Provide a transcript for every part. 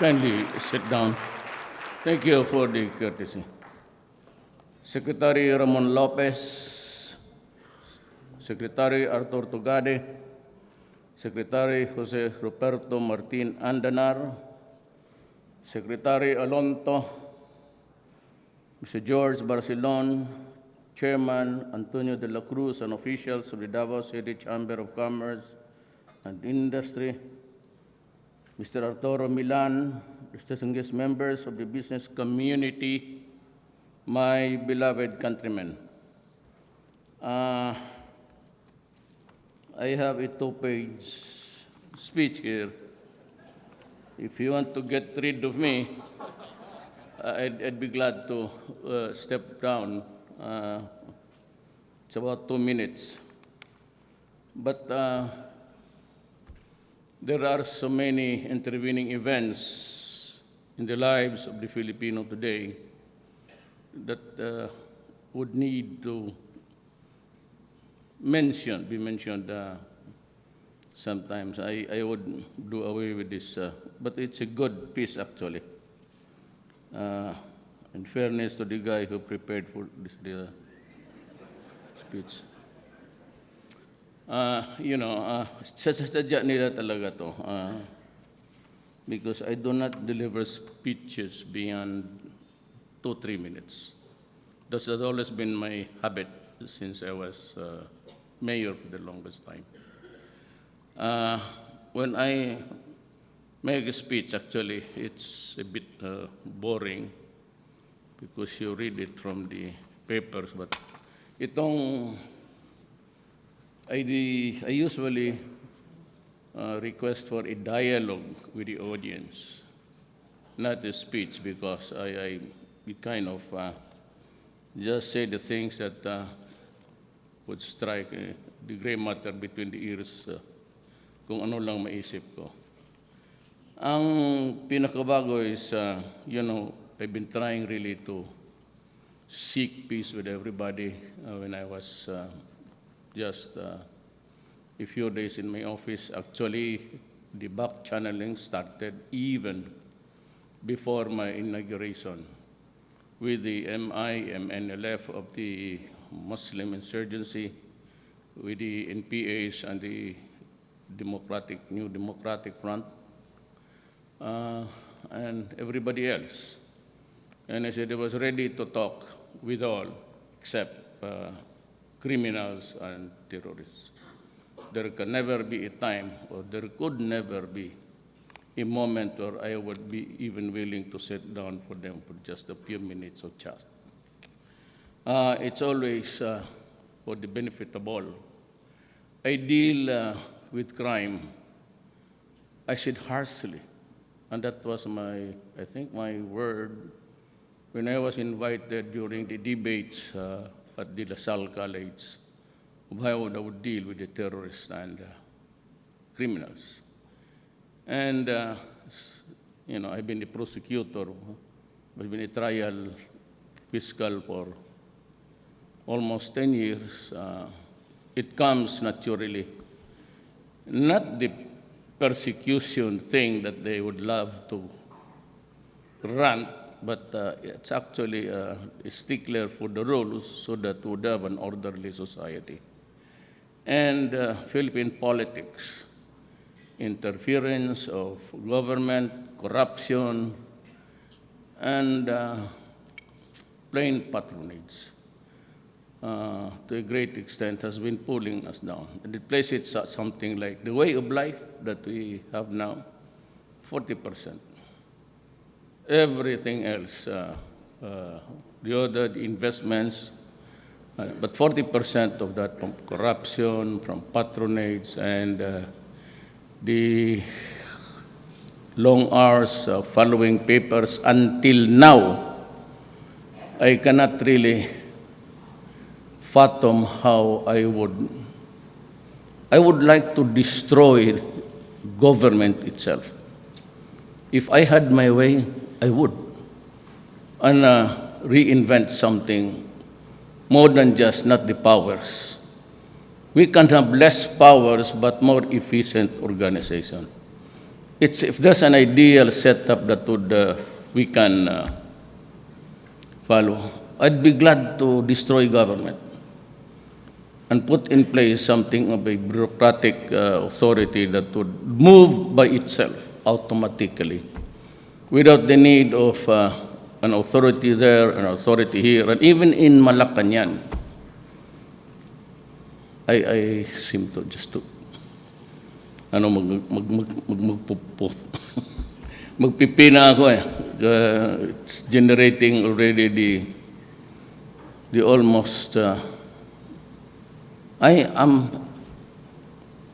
Kindly sit down. Thank you for the courtesy. Secretary Ramon Lopez, Secretary Arthur Tugade, Secretary Jose Ruperto Martin Andanar, Secretary Alonto, Mr. George Barcelon, Chairman Antonio de la Cruz, and officials of the Davao City Chamber of Commerce and Industry, Mr. Arturo Milan, distinguished members of the business community, my beloved countrymen. I have a two-page speech here. If you want to get rid of me, I'd be glad to step down. It's about 2 minutes. But there are so many intervening events in the lives of the Filipino today that would need to be mentioned sometimes. I would do away with this, but it's a good piece actually. In fairness to the guy who prepared for this speech. Sadya nila talaga to. Because I do not deliver speeches beyond 2-3 minutes. This has always been my habit since I was mayor for the longest time. When I make a speech, actually, it's a bit boring because you read it from the papers. But I usually request for a dialogue with the audience, not a speech, because I kind of just say the things that would strike the gray matter between the ears, kung ano lang maisip ko. Ang pinakabago is, I've been trying really to seek peace with everybody when I was just a few days in my office. Actually, the back channeling started even before my inauguration with the MNLF of the Muslim insurgency, with the NPAs and the New Democratic Front, and everybody else. And I said I was ready to talk with all except criminals and terrorists. There can never be a time, or there could never be a moment where I would be even willing to sit down for them for just a few minutes of chat. It's always for the benefit of all. I deal with crime, I said harshly, and that was my word when I was invited during the debates at the La Salle College of how I would deal with the terrorists and criminals. And, I've been a prosecutor, I've been a trial fiscal for almost 10 years. It comes naturally, not the persecution thing that they would love to rant, but it's actually a stickler for the rules so that we would have an orderly society. And Philippine politics, interference of government, corruption, and plain patronage, to a great extent, has been pulling us down. And it places it something like the way of life that we have now, 40%. Everything else, the other investments, but 40% of that from corruption, from patronage, and the long hours of following papers. Until now, I cannot really fathom how I would like to destroy government itself. If I had my way, I would, and reinvent something more than just not the powers. We can have less powers but more efficient organization. if there's an ideal setup that we can follow, I'd be glad to destroy government and put in place something of a bureaucratic authority that would move by itself automatically without the need of an authority there, an authority here, and even in Malacanang. I seem to just to magpipina ako eh. It's generating already the almost. I am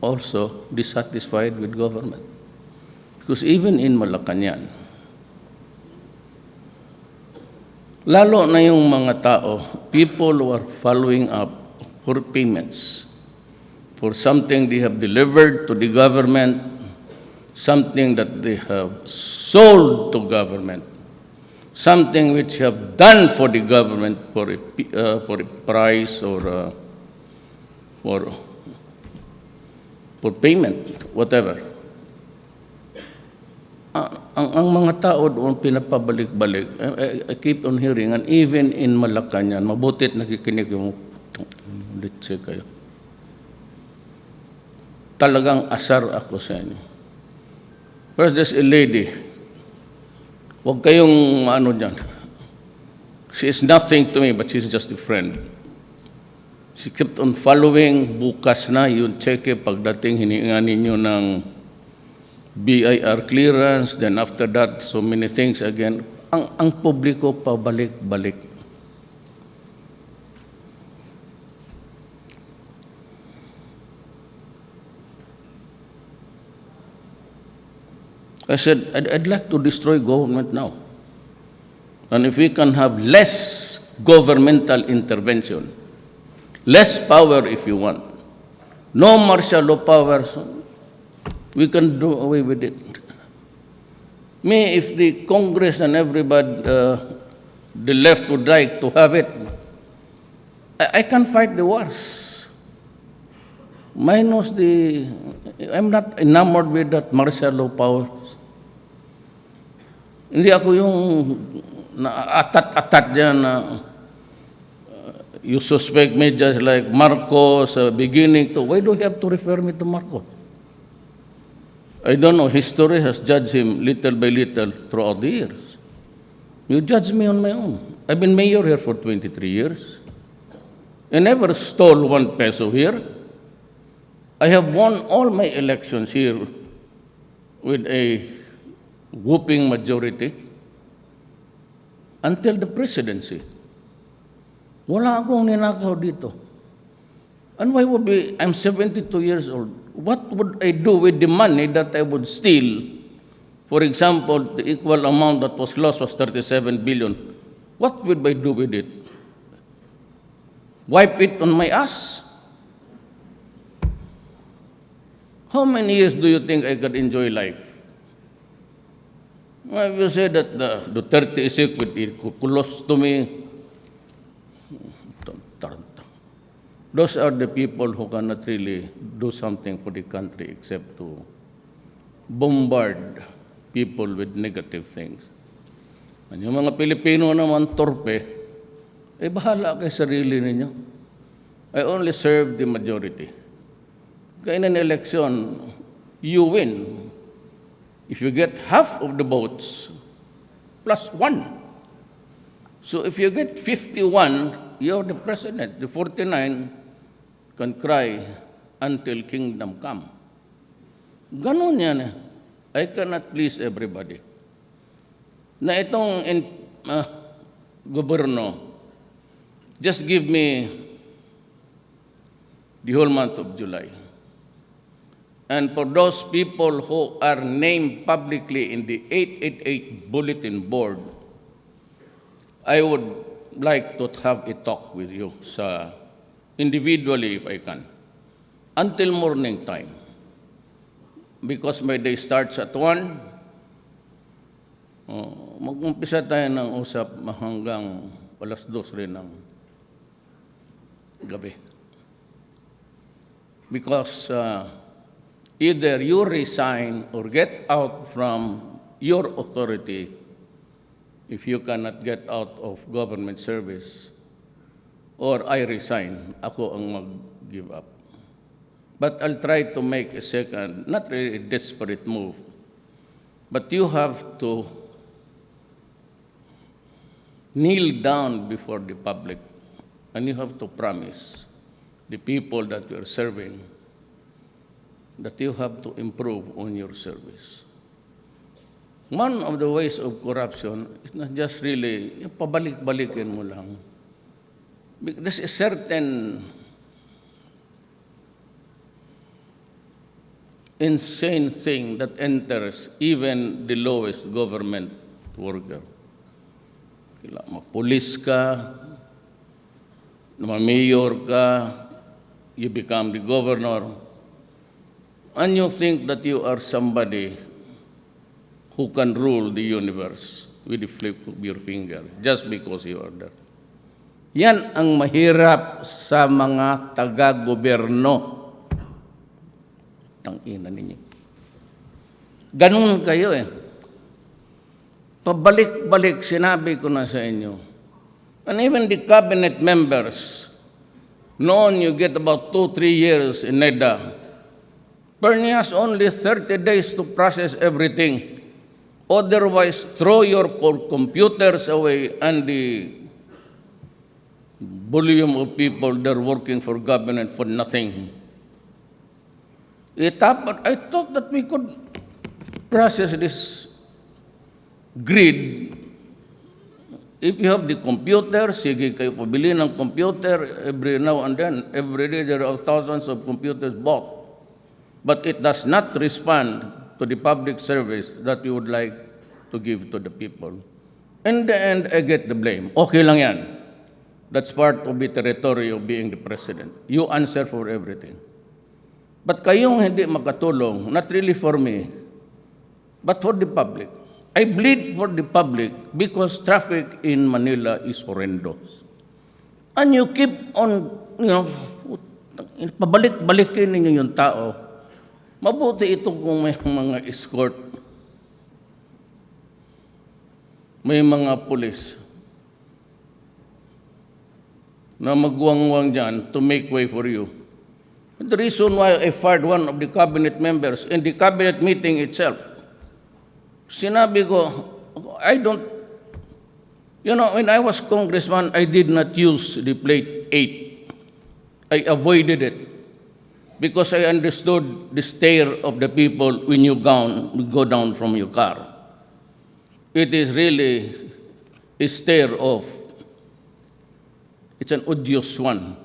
also dissatisfied with government because even in Malacanang, lalo na yung mga tao, people who are following up for payments for something they have delivered to the government, something that they have sold to government, something which have done for the government for a price or for payment, whatever. Ang mga tao doon pinapabalik-balik. I keep on hearing, and even in Malacanang, mabutit nakikinig yung let's say kayo. Talagang asar ako sa inyo. First, there's a lady. Huwag kayong ano dyan. She is nothing to me, but she's just a friend. She kept on following. Bukas na yung cheque pagdating hininga ninyo ng BIR clearance. Then after that, so many things again. Ang publiko pabalik-balik. I said, I'd like to destroy government now. And if we can have less governmental intervention, less power if you want, no martial law powers, we can do away with it. Me, if the Congress and everybody, the left would like to have it, I can fight the wars. Minus I'm not enamored with that martial law powers. Hindi ako yung atat-atat dyan na you suspect me just like Marcos beginning to, why do you have to refer me to Marcos? I don't know, history has judged him little by little throughout the years. You judge me on my own. I've been mayor here for 23 years. I never stole 1 peso here. I have won all my elections here with a whooping majority until the presidency. Wala akong ninakaw dito. And why would be, I'm 72 years old. What would I do with the money that I would steal? For example, the equal amount that was lost was 37 billion. What would I do with it? Wipe it on my ass? How many years do you think I could enjoy life? If you say that the Duterte is equity, close to me, those are the people who cannot really do something for the country except to bombard people with negative things. And yung mga Pilipino naman torpe, bahala kayo sarili ninyo. I only serve the majority. Kaya in an election, you win. If you get half of the votes, plus 1. So if you get 51, you're the president. The 49 can cry until kingdom come. Ganun yan eh. I cannot please everybody. Na itong gobyerno, just give me the whole month of July. And for those people who are named publicly in the 888 bulletin board, I would like to have a talk with you individually if I can, until morning time. Because my day starts at 1, mag-umpisa tayo ng usap hanggang 2:00 rin ng gabi. Because either you resign or get out from your authority if you cannot get out of government service, or I resign, ako ang mag-give up. But I'll try to make a second, not really a desperate move, but you have to kneel down before the public and you have to promise the people that you are serving that you have to improve on your service. One of the ways of corruption is not just really, pabalik-balikin mo lang. There's a certain insane thing that enters even the lowest government worker. Mapulis ka, mayor ka, you become the governor, and you think that you are somebody who can rule the universe with the flip of your finger just because you are there. Yan ang mahirap sa mga taga-gobyerno. Tangina ninyo. Ganun kayo eh. Pabalik-balik, sinabi ko na sa inyo. And even the cabinet members, noon you get about 2-3 years in NEDA. Bernie has only 30 days to process everything. Otherwise, throw your computers away and the volume of people there working for government for nothing. It happened. I thought that we could process this grid. If you have the computer, sige kayo pabili ng computer every now and then. Every day there are thousands of computers bought. But it does not respond to the public service that you would like to give to the people. In the end, I get the blame. Okay lang yan. That's part of the territory of being the president. You answer for everything. But kayong hindi makatulong, not really for me, but for the public. I bleed for the public because traffic in Manila is horrendous. And you keep on, pabalik-balikin ninyo yung tao. Mabuti ito kung may mga escort, may mga pulis na magwangwang dyan to make way for you. The reason why I fired one of the cabinet members in the cabinet meeting itself, sinabi ko, when I was congressman, I did not use the plate 8. I avoided it because I understood the stare of the people when you go down from your car. It is really a stare of, it's an odious one.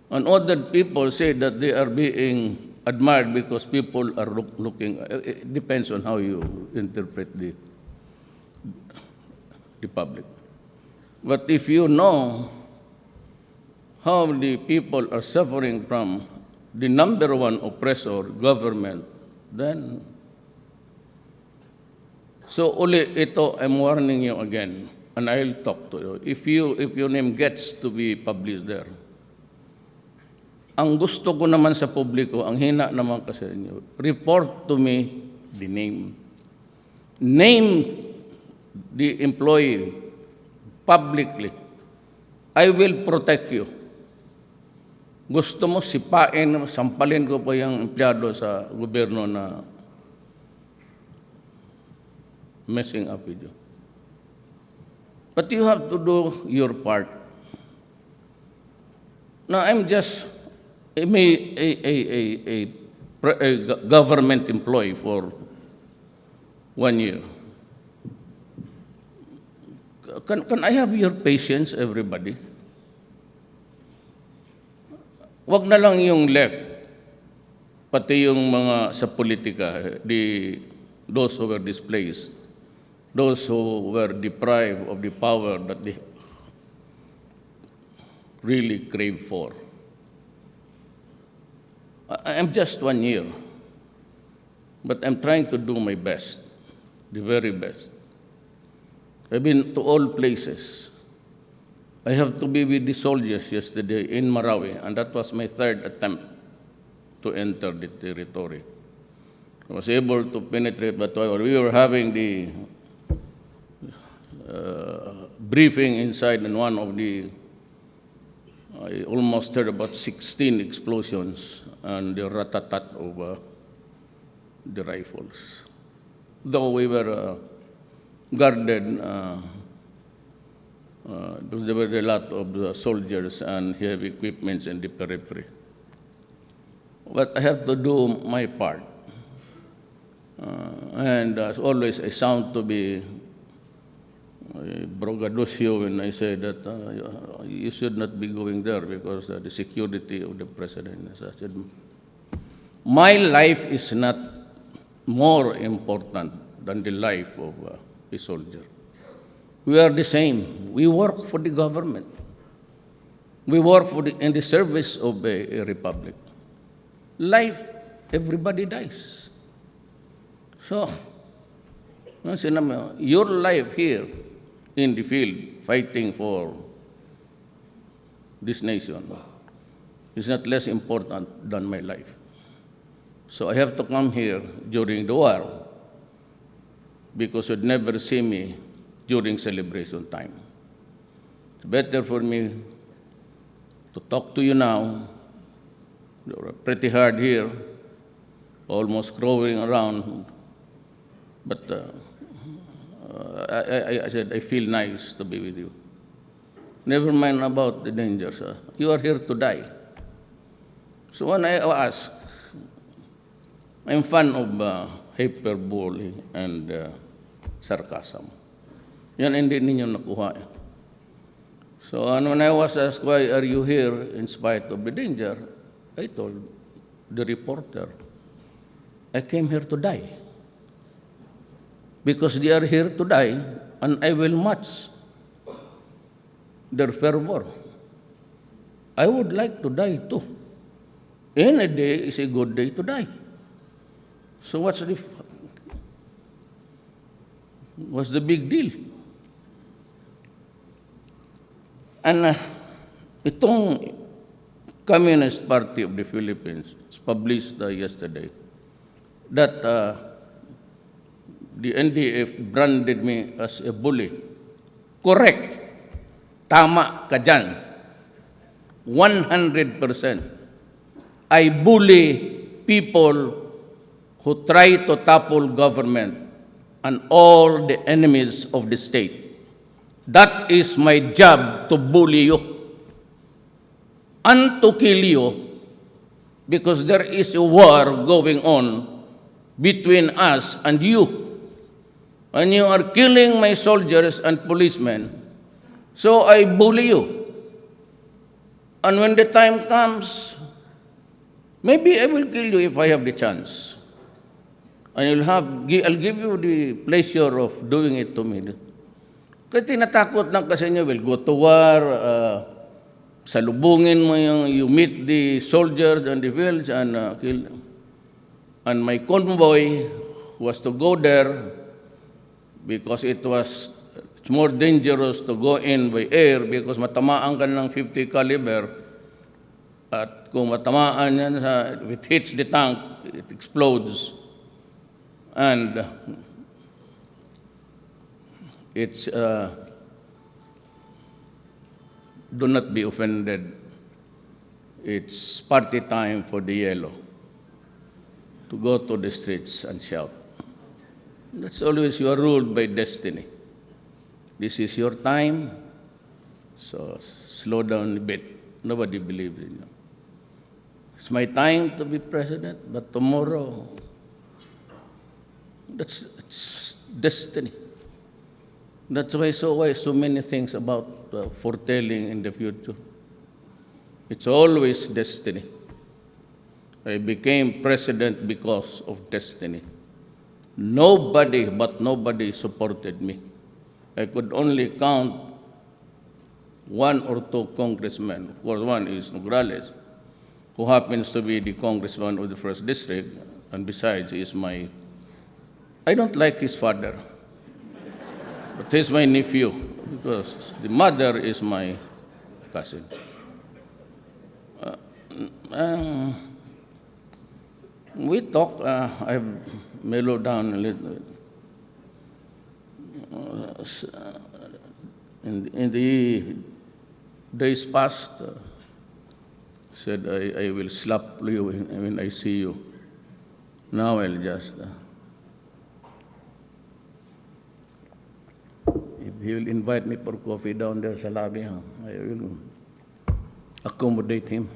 And other people say that they are being admired because people are looking. It depends on how you interpret the public. But if you know how the people are suffering from the number one oppressor, government, then, so uli ito, I'm warning you again, and I'll talk to you. If your name gets to be published there, ang gusto ko naman sa publiko, ang hina naman kasi inyo, report to me the name. Name the employee publicly. I will protect you. Gusto mo sipain, sampalin ko pa yung empleyado sa gobyerno na messing up with you. But you have to do your part. Now, I'm just a government employee for 1 year. Can I have your patience, everybody? Wag na lang yung left, pati yung mga sa politika, those who were displaced, those who were deprived of the power that they really crave for. I'm just 1 year, but I'm trying to do my best, the very best. I've been to all places. I have to be with the soldiers yesterday in Marawi, and that was my 3rd attempt to enter the territory. I was able to penetrate, but while we were having the briefing inside, and one of the, I almost heard about 16 explosions and the rat-tat of the rifles. Though we were guarded, because there were a lot of soldiers and heavy equipments in the periphery. But I have to do my part. And as always, I sound to be braggadocio when I say that you should not be going there because the security of the president. I said, my life is not more important than the life of a soldier. We are the same. We work for the government. We work in the service of a republic. Life, everybody dies. So, your life here in the field fighting for this nation is not less important than my life. So I have to come here during the war because you'd never see me during celebration time. It's better for me to talk to you now. You're pretty hard here, almost crawling around, but I said, I feel nice to be with you. Never mind about the dangers. You are here to die. So when I ask, I'm fan of hyperbole and sarcasm. Yan hindi ninyo nakuha. So when I was asked, why are you here in spite of the danger, I told the reporter, I came here to die. Because they are here to die, and I will match their fervor. I would like to die too. Any day is a good day to die. So what's the big deal? And itong Communist Party of the Philippines published yesterday that the NDF branded me as a bully. Correct. Tama ka dyan. 100%. I bully people who try to topple government and all the enemies of the state. That is my job, to bully you and to kill you, because there is a war going on between us and you. And you are killing my soldiers and policemen, so I bully you. And when the time comes, maybe I will kill you if I have the chance. And I'll give you the pleasure of doing it to me. Kaya tinatakot lang kasi nyo, will go to war, salubungin mo you meet the soldiers and the fields and kill them. And my convoy was to go there because it's more dangerous to go in by air because matamaan ka ng 50 caliber at kung matamaan yan, if it hits the tank, it explodes. And it's, do not be offended. It's party time for the yellow to go to the streets and shout. That's always, you are ruled by destiny. This is your time, so slow down a bit. Nobody believes in you. It's my time to be president, but tomorrow, it's destiny. That's why so many things about foretelling in the future. It's always destiny. I became president because of destiny. Nobody supported me. I could only count 1 or 2 congressmen. Of course, one is Nograles, who happens to be the congressman of the 1st district, and besides, he is I don't like his father, but he's my nephew, because the mother is my cousin. We talk, I've mellowed down a little bit. In the days past, said, I will slap you when I see you. Now I'll just, if he will invite me for coffee down there sa lobby, I will accommodate him.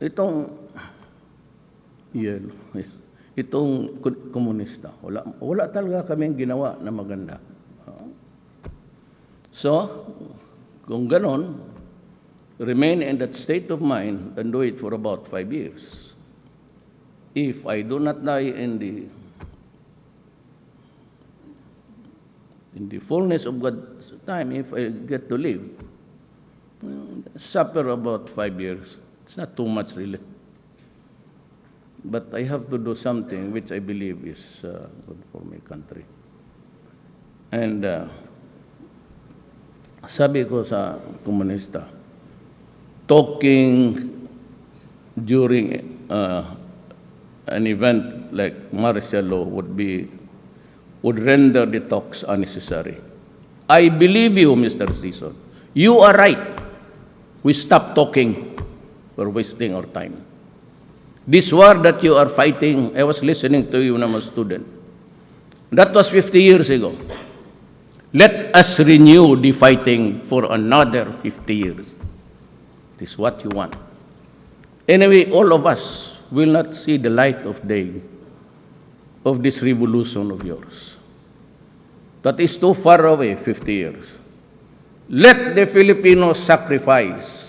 Itong komunista, wala talaga kaming ginawa na maganda. So, kung ganon, remain in that state of mind and do it for about 5 years. If I do not die in the fullness of God's time, if I get to live, suffer about 5 years. It's not too much, really. But I have to do something which I believe is good for my country. And sabi ko sa komunista, talking during an event like martial law would render the talks unnecessary. I believe you, Mr. Season. You are right. We stop talking. We're wasting our time. This war that you are fighting, I was listening to you when I was a student. That was 50 years ago. Let us renew the fighting for another 50 years. This is what you want. Anyway, all of us will not see the light of day of this revolution of yours. That is too far away, 50 years. Let the Filipinos sacrifice.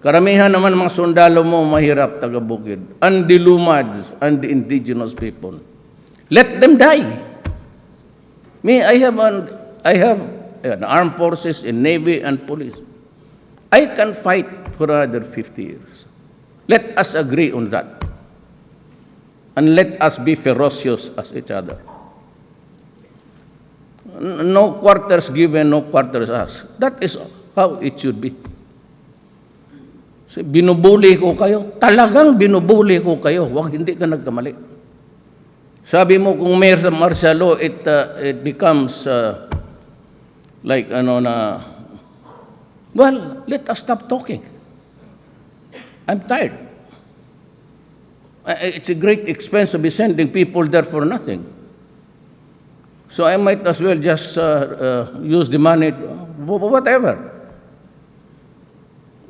Karamihan naman mga sundalo mo mahirap taga-bukid. And the Lumads and the indigenous people. Let them die. Me, I have an armed forces, a navy, and police. I can fight for another 50 years. Let us agree on that. And let us be ferocious as each other. No quarters given, no quarters asked. That is how it should be. So, binubuli ko kayo. Talagang binubuli ko kayo. Huwag hindi ka nagkamali. Sabi mo kung may martial law, it becomes like well, let us stop talking. I'm tired. It's a great expense to be sending people there for nothing. So I might as well just use the money, whatever.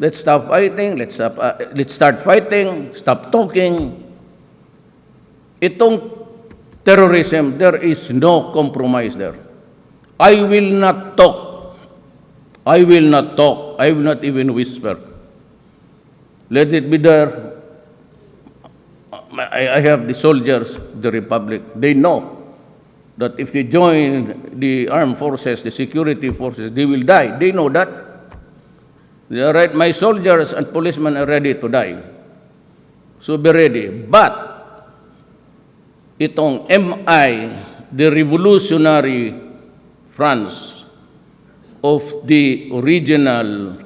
Let's stop fighting, let's start fighting, stop talking. Itong terrorism, there is no compromise there. I will not talk. I will not talk. I will not even whisper. Let it be there. I have the soldiers of the Republic. They know that if they join the armed forces, the security forces, they will die. They know that. They are right. My soldiers and policemen are ready to die. So be ready. But itong MI, the revolutionary fronts of the original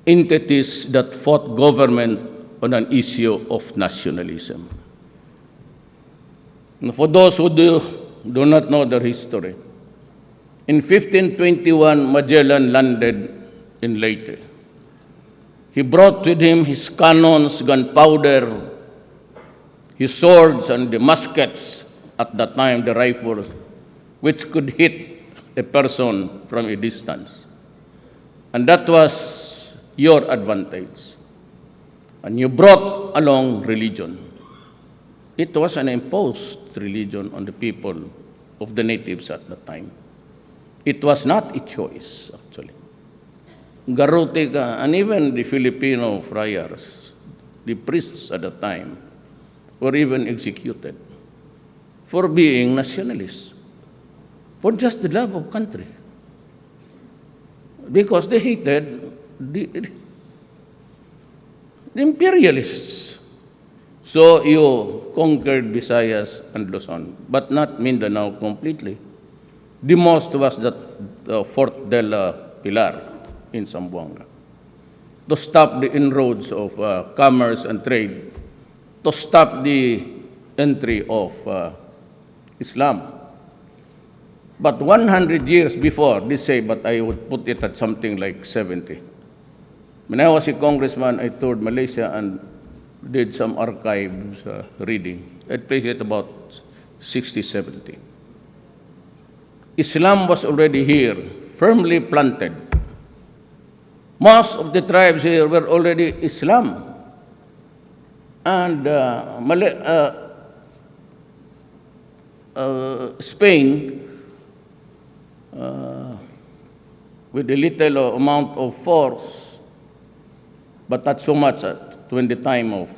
entities that fought government on an issue of nationalism. And for those who do not know their history, in 1521, Magellan landed in Leyte. He brought with him his cannons, gunpowder, his swords, and the muskets, at that time the rifles, which could hit a person from a distance. And that was your advantage. And you brought along religion. It was an imposed religion on the people of the natives at that time. It was not a choice, actually. Garute ka, and even the Filipino friars, the priests at the time, were even executed for being nationalists, for just the love of country. Because they hated the imperialists. So you conquered Visayas and Luzon, but not Mindanao completely. The most was the Fort del Pilar in Zamboanga. to stop the inroads of commerce and trade, to stop the entry of Islam. But 100 years before, they say, but I would put it at something like 70. When I was a congressman, I toured Malaysia and did some archives reading. I'd place it about 60, 70. Islam was already here, firmly planted. Most of the tribes here were already Islam. And Spain, with a little amount of force, but not so much when the time of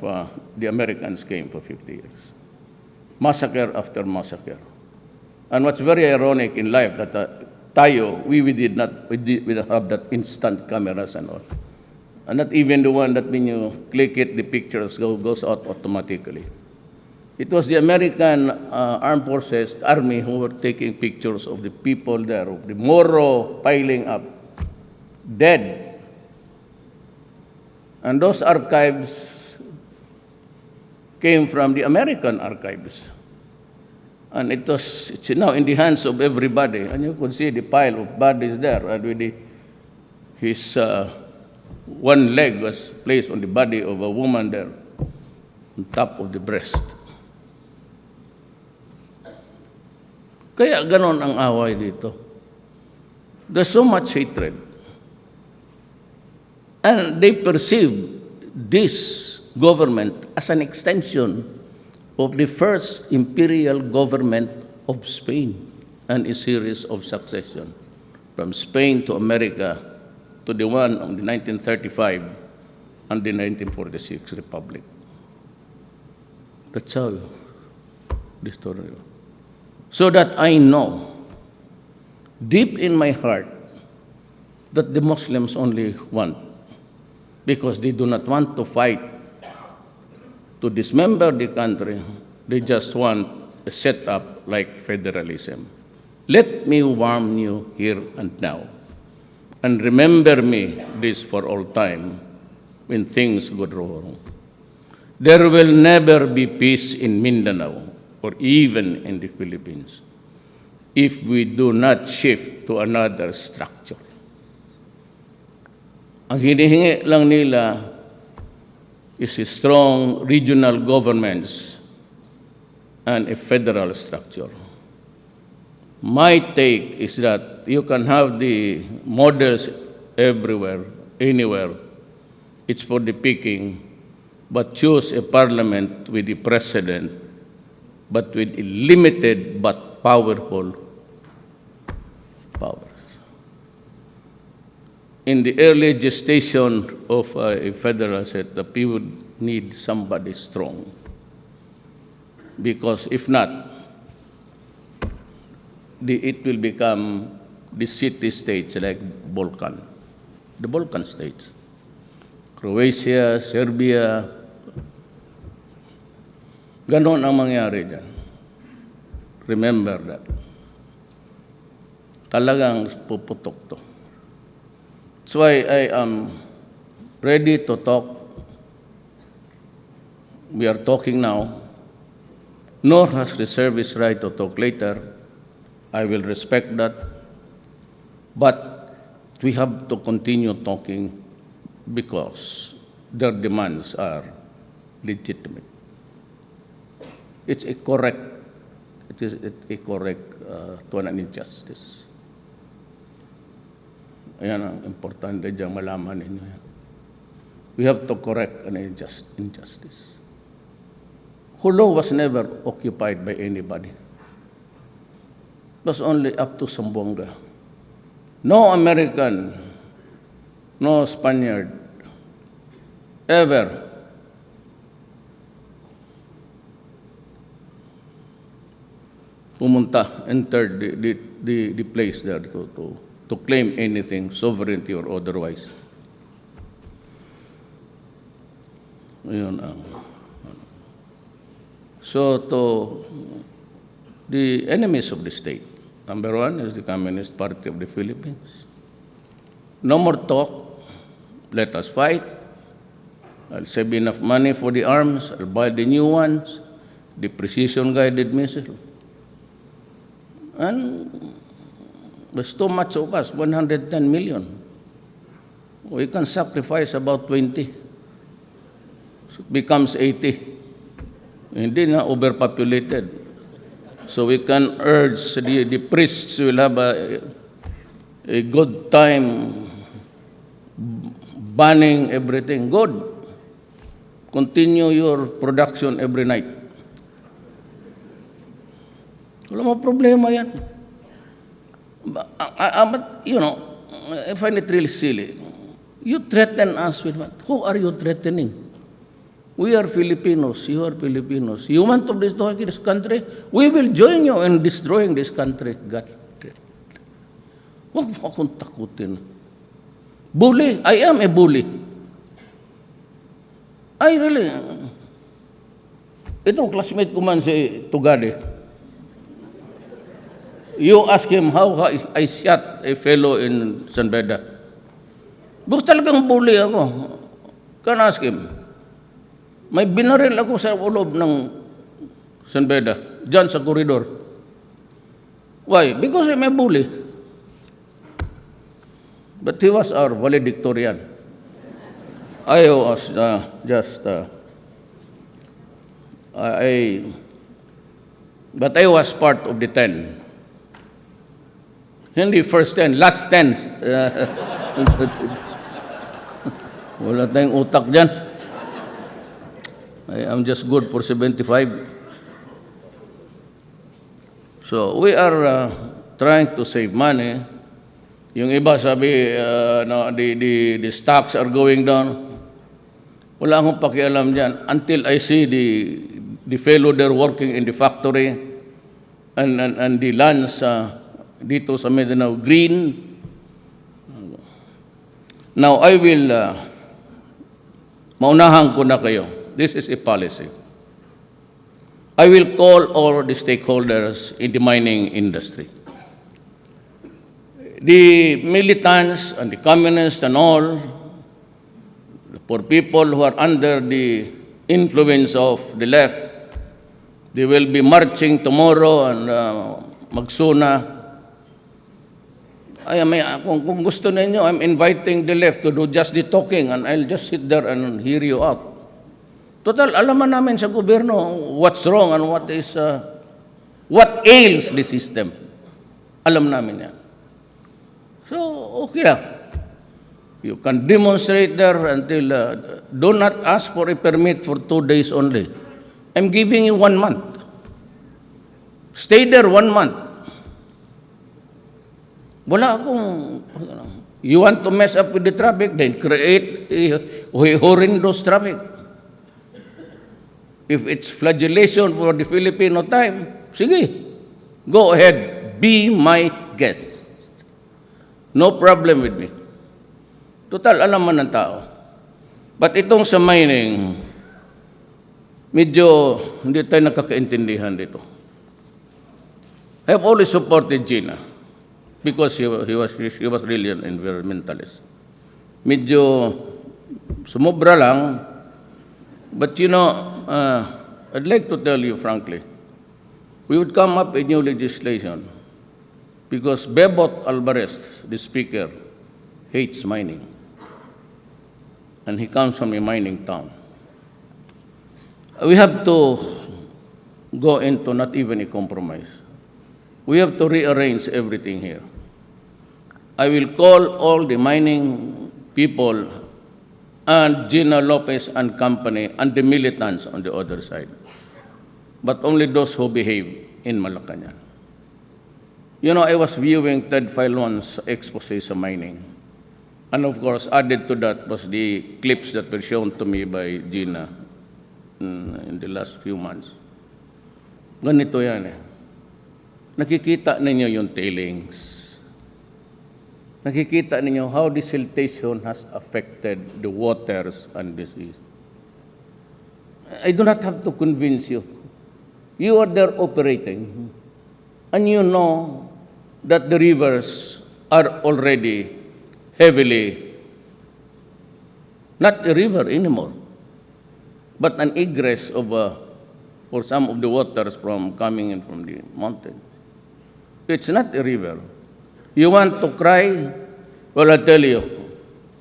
the Americans came for 50 years. Massacre after massacre. And what's very ironic in life that we did not have that instant cameras and all. And not even the one that when you click it, the pictures goes out automatically. It was the American armed forces, army, who were taking pictures of the people there, of the Moro piling up, dead. And those archives came from the American archives. And it's now in the hands of everybody. And you could see the pile of bodies there. And with his one leg was placed on the body of a woman there, on top of the breast. Kaya ganon ang away dito. There's so much hatred. And they perceive this government as an extension of the first imperial government of Spain and a series of succession from Spain to America to the one of the 1935 and the 1946 Republic. That's how the story goes. So that I know deep in my heart that the Muslims only want, because they do not want to fight to dismember the country, they just want a setup like federalism. Let me warn you here and now, and remember me this for all time when things go wrong. There will never be peace in Mindanao or even in the Philippines if we do not shift to another structure. Ang hinihingi lang nila is a strong regional governments and a federal structure. My take is that you can have the models everywhere, anywhere. It's for the picking, but choose a parliament with the president, but with a limited but powerful powers. In the early gestation of a federal setup, you would need somebody strong. Because if not, it will become the city-states like the Balkan states. Croatia, Serbia, ganon ang mangyari dyan. Remember that. Talagang puputok to. That's why I am ready to talk. We are talking now. Nor has the service right to talk later. I will respect that. But we have to continue talking because their demands are legitimate. It is a correct to an injustice. Ayan ang importante diyang malaman ninyo. We have to correct an injustice. Hulo was never occupied by anybody. It was only up to Zamboanga. No American, no Spaniard ever entered the place there to claim anything, sovereignty or otherwise. Ayun ang. So to the enemies of the state, number one is the Communist Party of the Philippines. No more talk, let us fight. I'll save enough money for the arms. I'll buy the new ones, the precision-guided missile. And there's too much of us, 110 million. We can sacrifice about 20. So it becomes 80. Hindi na overpopulated. So we can urge the priests will have a good time banning everything. Good. Continue your production every night. Wala mo problema yan. But, I find it really silly. You threaten us with what? Who are you threatening? We are Filipinos. You are Filipinos. You want to destroy this country? We will join you in destroying this country. God. Huwag mo akong takutin. Bully. I am a bully. I really. Itong classmate ko man si Tugade. You ask him how I shot a fellow in San Beda. Bukod talagang bully ako. Can ask him. May binaril ako sa ulob ng San Beda, dyan sa koridor. Why? Because I'm a bully. But he was our valedictorian. I was but I was part of the 10. Hindi first 10, last 10. Wala tayong utak dyan. I am just good for 75. So we are trying to save money. Yung iba sabi, the stocks are going down. Wala akong pakialam dyan until I see the fellow there working in the factory and the lands dito sa Mindanao green. Now I will, maunahan ko na kayo. This is a policy. I will call all the stakeholders in the mining industry. The militants and the communists and all, for people who are under the influence of the left, they will be marching tomorrow and magsuna. Kung gusto ninyo, I'm inviting the left to do just the talking and I'll just sit there and hear you out. Total, alaman namin sa gobyerno what's wrong and what ails the system. Alam namin yan. So, okay lang. You can demonstrate there until, do not ask for a permit for 2 days only. I'm giving you 1 month. Stay there 1 month. Wala akong, you want to mess up with the traffic, then create a horrendous traffic. If it's flagellation for the Filipino time, sige, go ahead, be my guest. No problem with me. Total, alam man ng tao. But itong sa mining, medyo hindi tayo nakakaintindihan dito. I have always supported Gina because she was really an environmentalist. Medyo sumobra lang, but I'd like to tell you frankly, we would come up with new legislation because Bebot Alvarez, the speaker, hates mining. And he comes from a mining town. We have to go into not even a compromise. We have to rearrange everything here. I will call all the mining people and Gina Lopez and company and the militants on the other side. But only those who behave in Malacanang. I was viewing Ted Filon's expose sa mining. And of course, added to that was the clips that were shown to me by Gina in the last few months. Ganito yan eh. Nakikita ninyo yung tailings. Nakikita ninyo how the siltation has affected the waters and the seas. I do not have to convince you. You are there operating, and you know that the rivers are already heavily Not a river anymore, but an egress of for some of the waters from coming in from the mountain. It's not a river. You want to cry? Well, I'll tell you.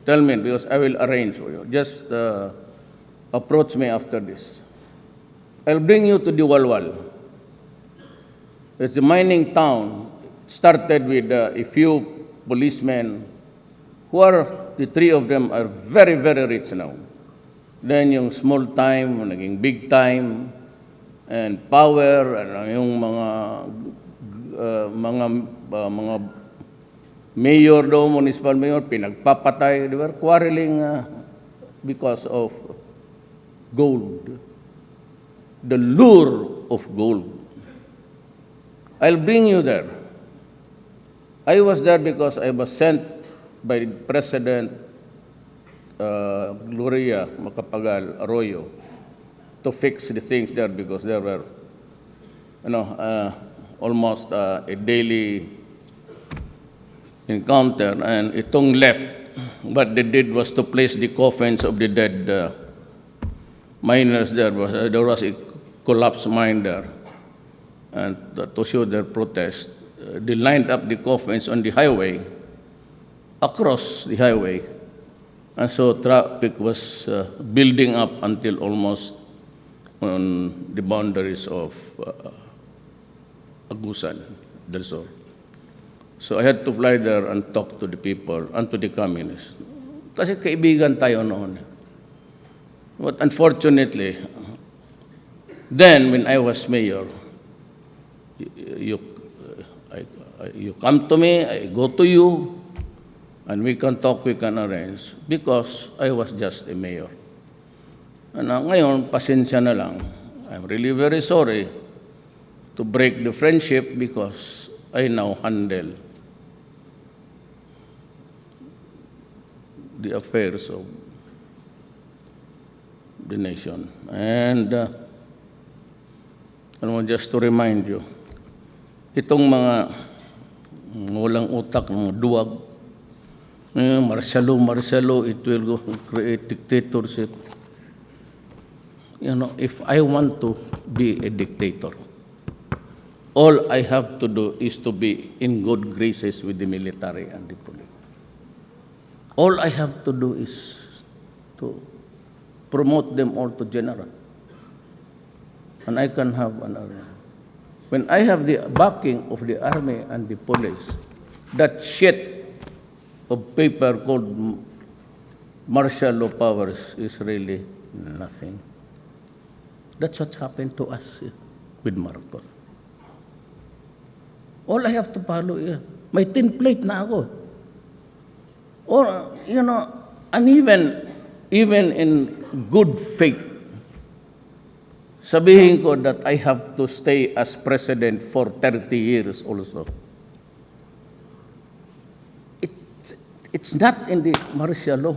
Tell me, because I will arrange for you. Just approach me after this. I'll bring you to the Walwal. It's a mining town. Started with a few policemen who are, the three of them are very, very rich now. Then yung small time, naging big time, and power, yung mga mayor daw, municipal mayor, pinagpapatay. They were quarreling because of gold. The lure of gold. I'll bring you there. I was there because I was sent by President Gloria Macapagal Arroyo to fix the things there because there were, almost a daily encounter, and itong left. What they did was to place the coffins of the dead miners there. There was a collapsed mine there, and to show their protest, they lined up the coffins on the highway, across the highway, and so traffic was building up until almost on the boundaries of Agusan del Sur. So I had to fly there and talk to the people and to the communists. Kasi kaibigan tayo noon. But unfortunately, then when I was mayor, you come to me, I go to you, and we can talk, we can arrange, because I was just a mayor. And ngayon, pasensya na lang. I'm really very sorry to break the friendship because I now handle the affairs of the nation. And just to remind you, itong mga walang utak, mga duwag, Marcelo, it will go create dictatorship. If I want to be a dictator, all I have to do is to be in good graces with the military and the police. All I have to do is to promote them all to general. And I can have an army. When I have the backing of the army and the police, that shit of paper called martial law powers is really nothing. That's what happened to us with Marcos. All I have to follow is, may template na ako. Or, and even in good faith, sabihin ko that I have to stay as president for 30 years also. It's not in the martial law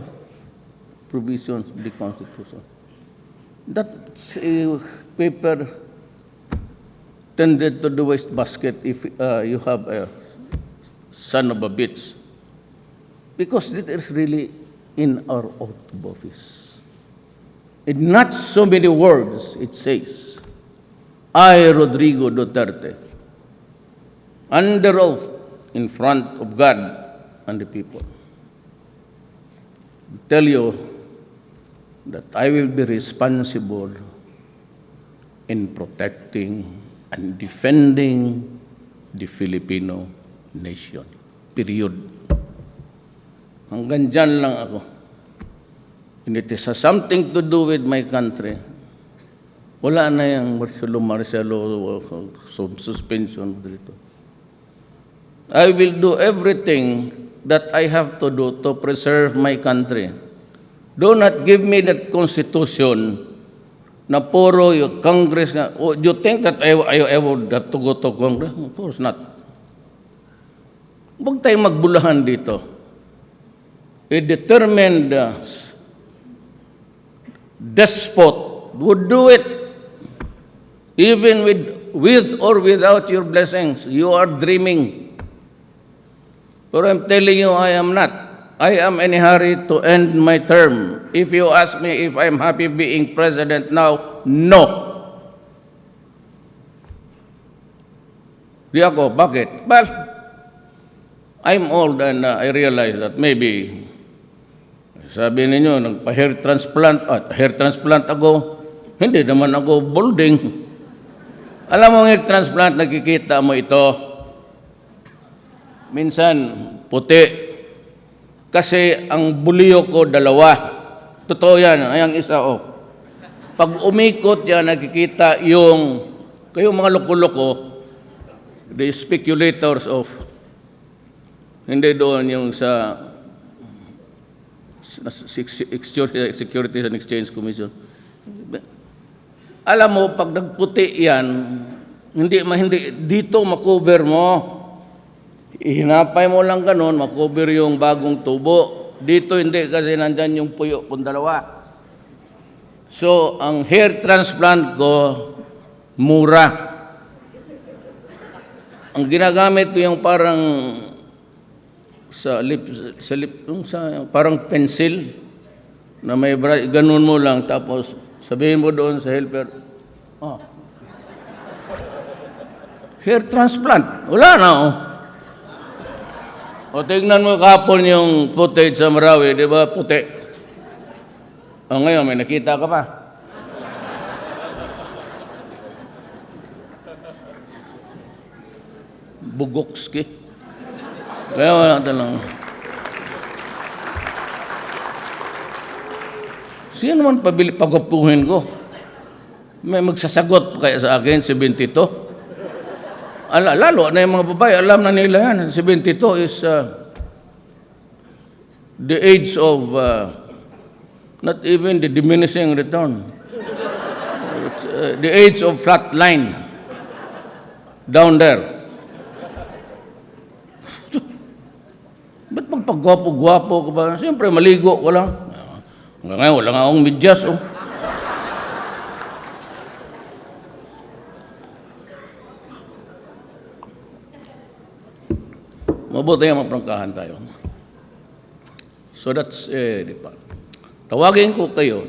provisions of the Constitution. That paper tended to the wastebasket if you have a son of a bitch. Because it is really in our oath of office. In not so many words, it says, I, Rodrigo Duterte, under oath in front of God and the people, tell you that I will be responsible in protecting and defending the Filipino nation. Period. Hanggang dyan lang ako. And it has something to do with my country. Wala na yung martialo, suspension dito. I will do everything that I have to do to preserve my country. Do not give me that constitution na puro yung Congress nga. Oh, do you think that I would have to go to Congress? Of course not. Huwag tayong magbulahan dito. A determined despot would do it even with or without your blessings. You are dreaming. But I'm telling you, I am not. I am in a hurry to end my term. If you ask me if I'm happy being president now, no. Di ako, bakit? Well, I'm old and I realize that maybe, sabi ninyo, nagpa-hair transplant ako, hindi naman ako balding. Alam mo, hair transplant, nakikita mo ito, minsan puti, kasi ang buliyo ko dalawa. Totoo yan, ayang isa oh. Pag umikot yan, nakikita yung, kayong mga loko-loko, the speculators of, hindi doon yung sa Securities and Exchange Commission. Alam mo, pag nagputi yan, hindi dito makover mo. Ihinapay mo lang ganun, makover yung bagong tubo. Dito hindi kasi nandyan yung puyo kung dalawa. So, ang hair transplant ko, mura. Ang ginagamit ko yung parang parang pencil na may ganun mo lang tapos sabihin mo doon sa helper, hair transplant. Wala na oh. O tignan mo kapon yung footage sa Marawi, di ba puti? O ngayon, may nakita ka pa. Bugokski. Kaya wala talang. Sino naman pagwapuhin ko? May magsasagot kaya sa akin, 72. Lalo na yung mga babae, alam na nila yan. 72 is the age of not even the diminishing return. It's, the age of flat line down there. Ba't magpagwapo-gwapo ka ba? Siyempre, maligo ko lang. Hanggang ngayon, wala nga akong medyas. Oh. Mabuti ang maprangkahan tayo. So that's di pa. Tawagin ko kayo.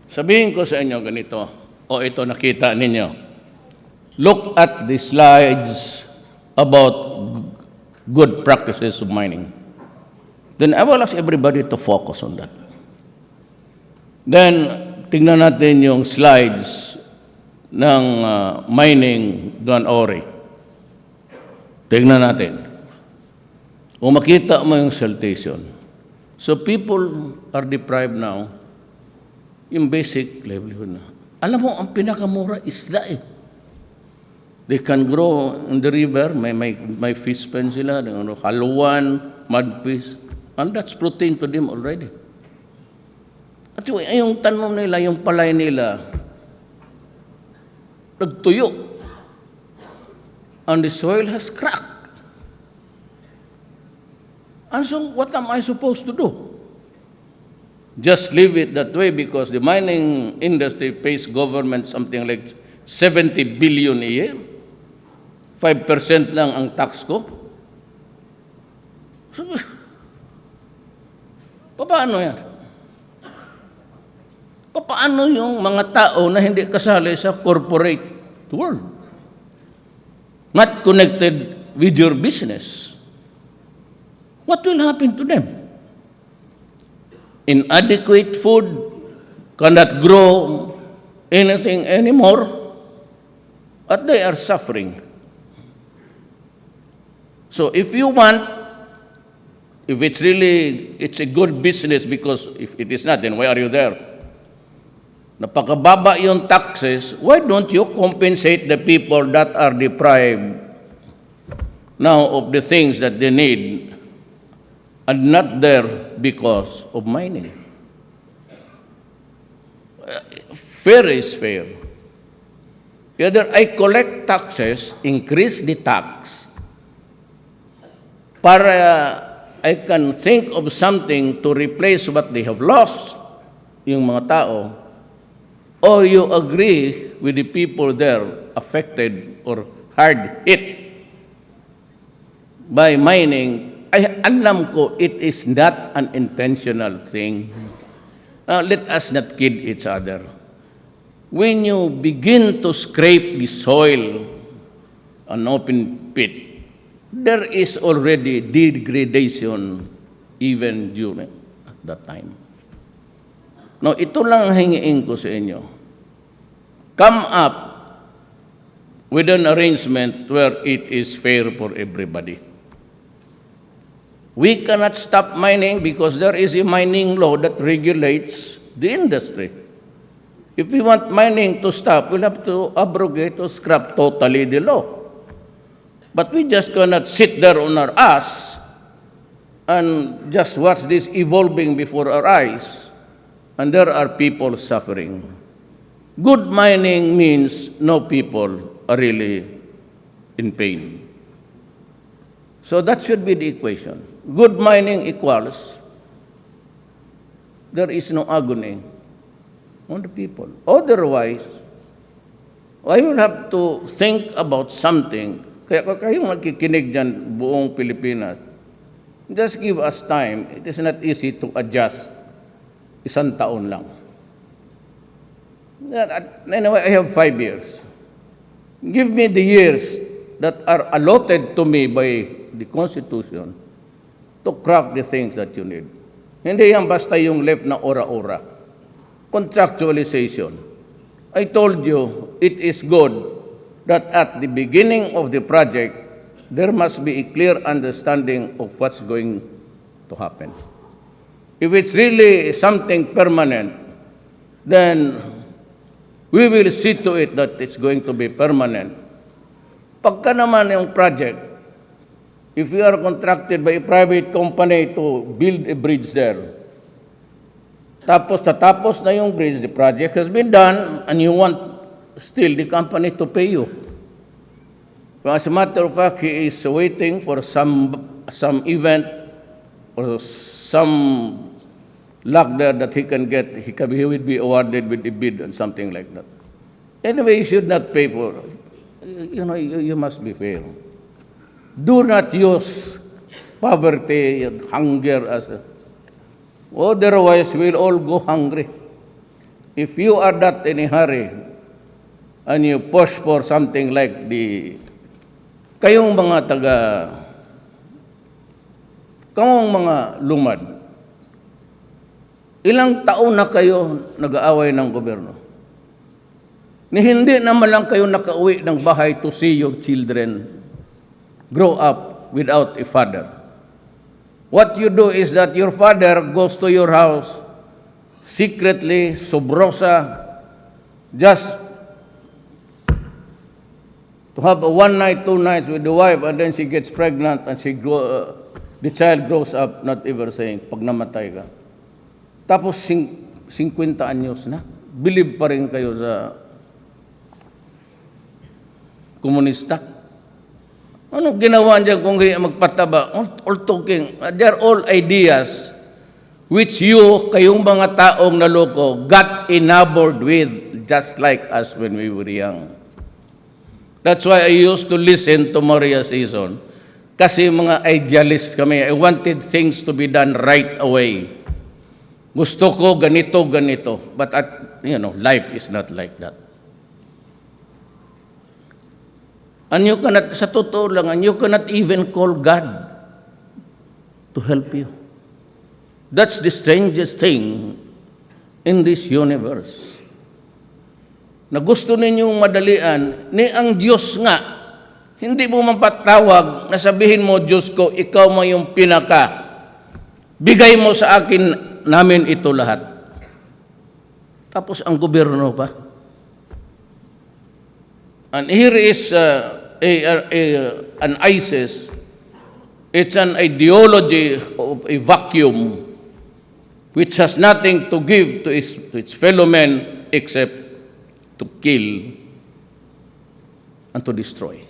Sabihin ko sa inyo ganito, ito nakita ninyo. Look at the slides about good practices of mining. Then I will ask everybody to focus on that. Then, tingnan natin yung slides ng mining doon ore. Tingnan natin. Kung makita mo yung siltation. So people are deprived now yung basic livelihood na. Alam mo, ang pinakamura isda eh. They can grow in the river, may fish pen sila, haluan, mudfish, and that's protein to them already. At yung tanong nila, yung palay nila, nagtuyo. And the soil has cracked. And so, what am I supposed to do? Just leave it that way because the mining industry pays government something like 70 billion a year. 5% lang ang tax ko. So, paano yan? Paano yung mga tao na hindi kasali sa corporate world? Not connected with your business. What will happen to them? Inadequate food, cannot grow anything anymore, and they are suffering. So if you want, if it's really, it's a good business because if it is not, then why are you there? Napakababa yung taxes, why don't you compensate the people that are deprived now of the things that they need and not there because of mining? Fair is fair. Either I collect taxes, increase the tax, para I can think of something to replace what they have lost, yung mga tao, or you agree with the people there affected or hard hit by mining Ay, alam ko, it is not an intentional thing. Let us not kid each other. When you begin to scrape the soil, an open pit, there is already degradation even during that time. No, ito lang ang hingiin ko sa inyo. Come up with an arrangement where it is fair for everybody. We cannot stop mining because there is a mining law that regulates the industry. If we want mining to stop, we'll have to abrogate or scrap totally the law. But we just cannot sit there on our ass and just watch this evolving before our eyes, and there are people suffering. Good mining means no people are really in pain. So that should be the equation. Good mining equals there is no agony on the people. Otherwise, I will have to think about something. Kaya kayong magkikinig dyan, buong Pilipinas, just give us time. It is not easy to adjust. Isang taon lang. Anyway, I have 5 years. Give me the years that are allotted to me by the Constitution to craft the things that you need. Hindi yan basta yung left na ora-ora. Contractualization. I told you, it is good that at the beginning of the project, there must be a clear understanding of what's going to happen. If it's really something permanent, then we will see to it that it's going to be permanent. Pagka naman yung project, if you are contracted by a private company to build a bridge there, tapos tatapos na yung bridge, the project has been done, and you want still the company to pay you. As a matter of fact, he is waiting for some event or some luck there that he can get. He will be awarded with a bid and something like that. Anyway, you should not pay for. You must be fair. Do not use poverty and hunger as a. Otherwise, we'll all go hungry. If you are not in a hurry and you push for something like kayong mga lumad, ilang taon na kayo nag-aaway ng gobyerno? Ni hindi naman lang kayo nakauwi ng bahay to see your children grow up without a father. What you do is that your father goes to your house secretly, sobrosa, just to have a 1 night, 2 nights with the wife, and then she gets pregnant and the child grows up not ever saying, pag namatay ka. Tapos 50 anyos na, believe pa rin kayo sa komunista. Anong ginawa niya kung hindi magpataba? All talking. They are all ideas which you, kayong mga taong naloko, got enamored with, just like us when we were young. That's why I used to listen to Maria Season. Kasi mga idealists kami. I wanted things to be done right away. Gusto ko ganito, ganito. But life is not like that. And you cannot, sa totoo lang, and you cannot even call God to help you. That's the strangest thing in this universe. Na gusto ninyong madalian, ni ang Diyos nga, hindi mo mapatawag na sabihin mo, Diyos ko, ikaw mo yung pinaka. Bigay mo sa akin namin ito lahat. Tapos ang gobyerno pa. And here is an ISIS. It's an ideology of a vacuum which has nothing to give to its fellow men except to kill and to destroy.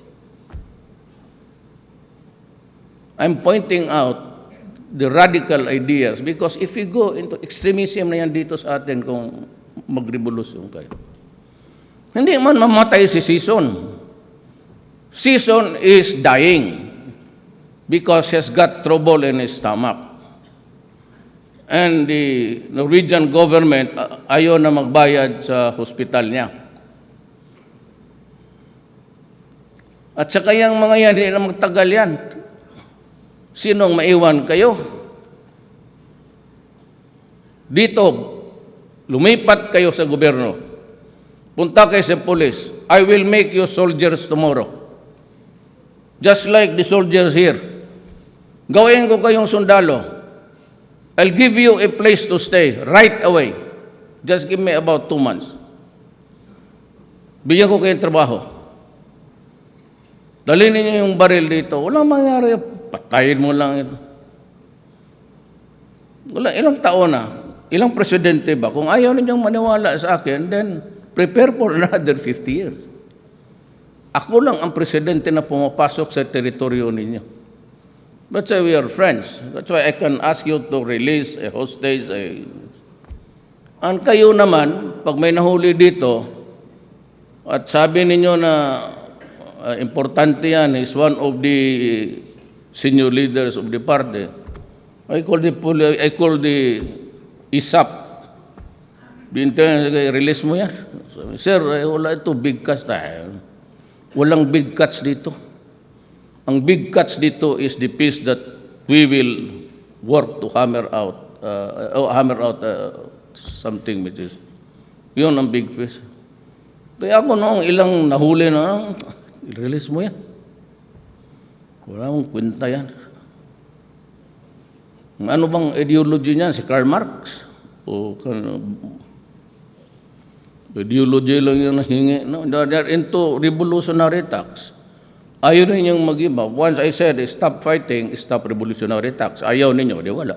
I'm pointing out the radical ideas because if we go into extremism na yan dito sa atin kung magrevolusyon kayo, hindi man mamatay si Season. Season is dying. because he has got trouble in his stomach. And the Norwegian government ayaw na magbayad sa hospital niya. At saka yung mga yan, hindi na magtagal yan. Sinong maiwan kayo? Dito, lumipat kayo sa gobyerno. Punta kayo sa police. I will make you soldiers tomorrow. Just like the soldiers here. Gawin ko kayong sundalo. I'll give you a place to stay right away. Just give me about 2 months. Bigyan ko kayong trabaho. Dalhin niyo yung baril dito. Walang mangyari. Patayin mo lang ito. Wala, ilang taon na. Ilang presidente ba? Kung ayaw ninyong maniwala sa akin, then prepare for another 50 years. Ako lang ang presidente na pumapasok sa teritoryo ninyo. That's why we are friends. That's why I can ask you to release a hostage. Ang kayo naman, pag may nahuli dito, at sabi ninyo na importante yan, is one of the senior leaders of the party, I call the ISAP. Release mo yan. Sir, wala ito, big cuts tayo. Walang big cuts dito. Ang big cuts dito is the piece that we will work to hammer out something which is, yun ang big piece. Kaya ako noong ilang nahuli na, release mo yan. Wala mong kwenta yan. Ano bang ideology niyan? Si Karl Marx? O ideology lang yung nahingi. No? They're into revolutionary tax. Ayaw ninyong mag-iba. Once I said, stop fighting, stop revolutionary tax. Ayaw ninyo, di wala.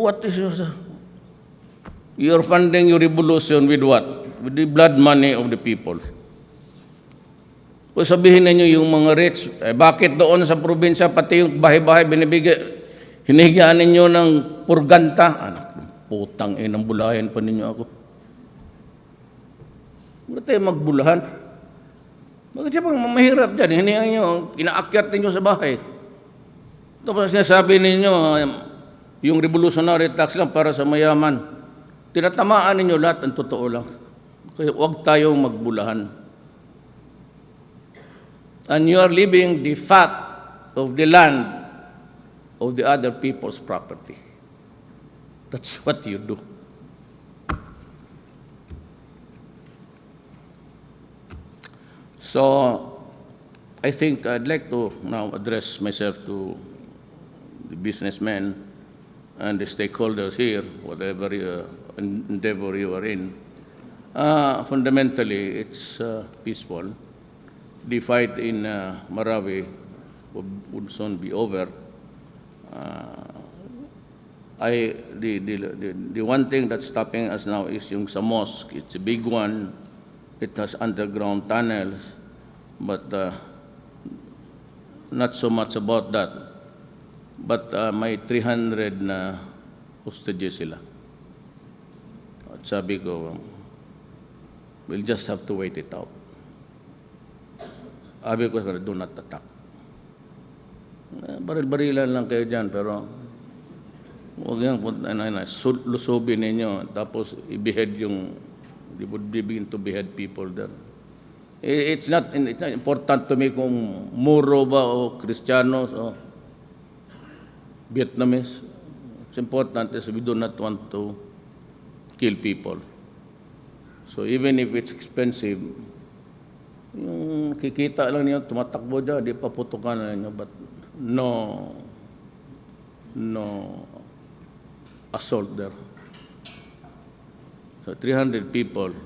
What is your... You're funding your revolution with what? With the blood money of the people. Kung sabihin ninyo yung mga rich, bakit doon sa probinsya, pati yung bahay-bahay binibigay, hinihigaan ninyo ng purganta? Anak, putang inang bulahan pa ninyo ako. Wala tayo magbulahan. Bakit siya pang mahirap dyan? Hinihingan nyo, inaakyat ninyo sa bahay. Tapos sinasabi ninyo, yung revolutionary tax lang para sa mayaman. Tinatamaan ninyo lahat, ang totoo lang. Kaya huwag tayong magbulahan. And you are leaving the fact of the land of the other people's property. That's what you do. So, I think I'd like to now address myself to the businessmen and the stakeholders here, whatever endeavor you are in. Fundamentally, it's peaceful. The fight in Marawi would soon be over. The one thing that's stopping us now is yung sa mosque. It's a big one. It has underground tunnels, but not so much about that. But may 300 na hostages sila. At sabi ko, we'll just have to wait it out. Sabi ko, do not attack. Baril-barilan lang kayo dyan, pero huwag yan, lusubin ninyo, tapos i-behead yung, they would begin to behead people there. It's not important to me kung Moro ba o Kristiyanos o Vietnamese. It's important is we do not want to kill people. So even if it's expensive, yung kikita lang niyo, tumatakbo dyan, di paputukan na niyo, but no assault there. So 300 people,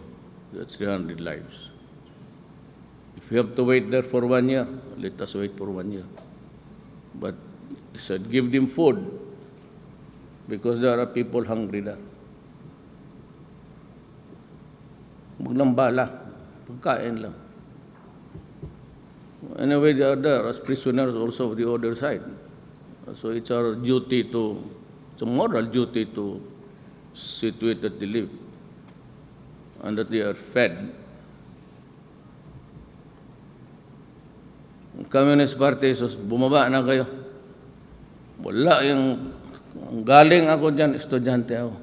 that's 300 lives. If you have to wait there for 1 year, let us wait for 1 year. But I said, give them food, because there are people hungry there. Huwag lang bala, pagkain lang. Anyway, they are there as prisoners also of the other side. So it's our duty it's a moral duty to see to it that they live and that they are fed. Communist Party, so bumaba na kayo. Wala yung, galing ako dyan, estudyante ako.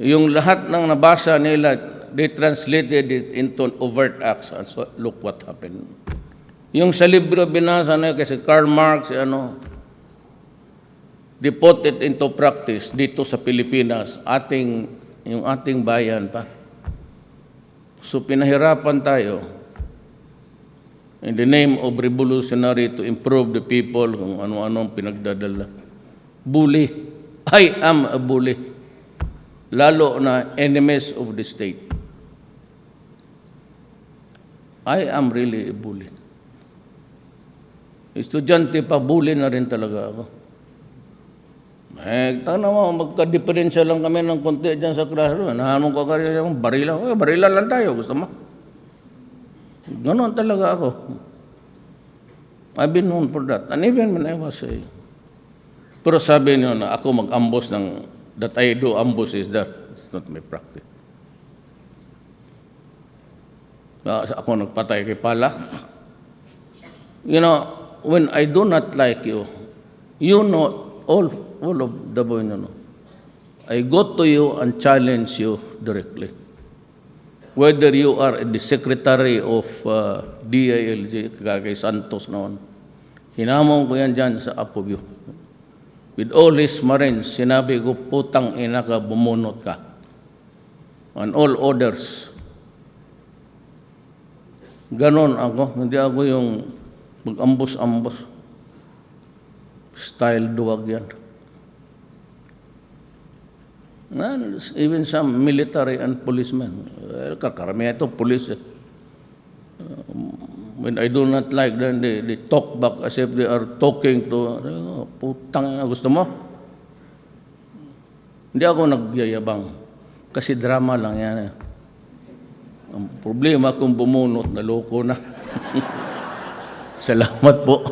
Yung lahat ng nabasa nila, they translated it into overt acts. And so, look what happened. Yung sa libro binasa na kasi Karl Marx, they put it into practice dito sa Pilipinas, yung ating bayan pa. So pinahirapan tayo in the name of revolutionary to improve the people kung ano-anong pinagdadala. Bully. I am a bully. Lalo na enemies of the state. I am really a bully. Estudyante pa, bully na rin talaga ako. Tana mo, magka-diferensya lang kami ng konti dyan sa classroom. Nahanong ko kaya yung barila. Barila lang tayo, gusto mo? Ganon talaga ako. I've been known for that. And even when I was pero sabi niyo na ako mag-ambush that I do ambush is that. It's not my practice. Ako nagpatay kay Palak. You know, when I do not like you, you know, all of Davao, I go to you and challenge you directly. Whether you are the secretary of DILG, kagay Santos noon, hinamon ko yan dyan sa Apobyo. With all his Marines, sinabi ko, putang ina ka, bumunot ka. And all others. Ganon ako, hindi ako yung mag-ambos-ambos. Style duwag yan. Even some military and policemen. Karamihan ito, police. When I do not like them, they talk back as if they are talking to, putang, gusto mo? Hindi ako nagyayabang. Kasi drama lang yan. Ang problema kung bumunot, naloko na. Salamat po.